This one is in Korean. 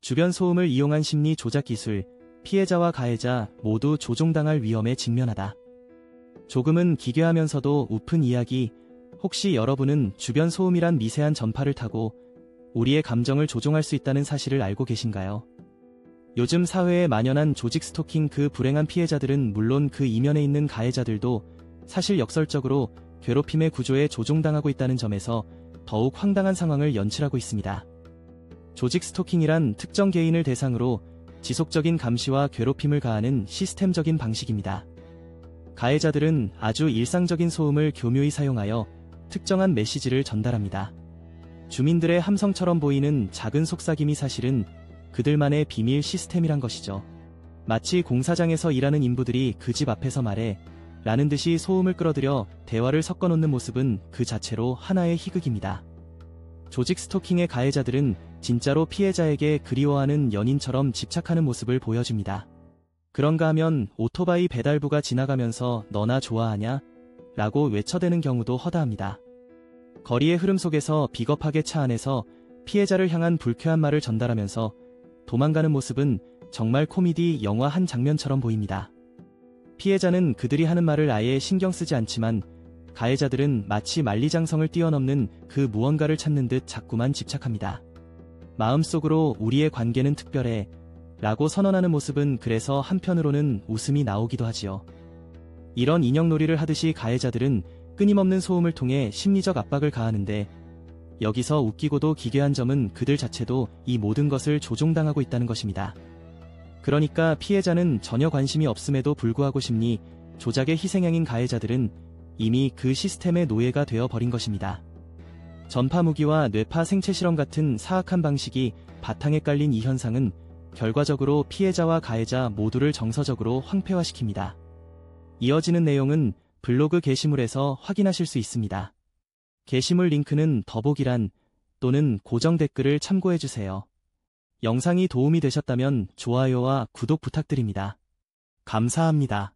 주변 소음을 이용한 심리 조작 기술, 피해자와 가해자 모두 조종당할 위험에 직면하다. 조금은 기괴하면서도 우픈 이야기, 혹시 여러분은 주변 소음이란 미세한 전파를 타고 우리의 감정을 조종할 수 있다는 사실을 알고 계신가요? 요즘 사회에 만연한 조직 스토킹, 그 불행한 피해자들은 물론 그 이면에 있는 가해자들도 사실 역설적으로 괴롭힘의 구조에 조종당하고 있다는 점에서 더욱 황당한 상황을 연출하고 있습니다. 조직 스토킹이란 특정 개인을 대상으로 지속적인 감시와 괴롭힘을 가하는 시스템적인 방식입니다. 가해자들은 아주 일상적인 소음을 교묘히 사용하여 특정한 메시지를 전달합니다. 주민들의 함성처럼 보이는 작은 속삭임이 사실은 그들만의 비밀 시스템이란 것이죠. 마치 공사장에서 일하는 인부들이 그 집 앞에서 말해 라는 듯이 소음을 끌어들여 대화를 섞어놓는 모습은 그 자체로 하나의 희극입니다. 조직 스토킹의 가해자들은 진짜로 피해자에게 그리워하는 연인처럼 집착하는 모습을 보여줍니다. 그런가 하면 오토바이 배달부가 지나가면서 너나 좋아하냐? 라고 외쳐대는 경우도 허다합니다. 거리의 흐름 속에서 비겁하게 차 안에서 피해자를 향한 불쾌한 말을 전달하면서 도망가는 모습은 정말 코미디 영화 한 장면처럼 보입니다. 피해자는 그들이 하는 말을 아예 신경 쓰지 않지만 가해자들은 마치 만리장성을 뛰어넘는 그 무언가를 찾는 듯 자꾸만 집착합니다. 마음속으로 우리의 관계는 특별해 라고 선언하는 모습은 그래서 한편으로는 웃음이 나오기도 하지요. 이런 인형놀이를 하듯이 가해자들은 끊임없는 소음을 통해 심리적 압박을 가하는데, 여기서 웃기고도 기괴한 점은 그들 자체도 이 모든 것을 조종당하고 있다는 것입니다. 그러니까 피해자는 전혀 관심이 없음에도 불구하고 심리 조작의 희생양인 가해자들은 이미 그 시스템의 노예가 되어버린 것입니다. 전파 무기와 뇌파 생체 실험 같은 사악한 방식이 바탕에 깔린 이 현상은 결과적으로 피해자와 가해자 모두를 정서적으로 황폐화시킵니다. 이어지는 내용은 블로그 게시물에서 확인하실 수 있습니다. 게시물 링크는 더보기란 또는 고정 댓글을 참고해주세요. 영상이 도움이 되셨다면 좋아요와 구독 부탁드립니다. 감사합니다.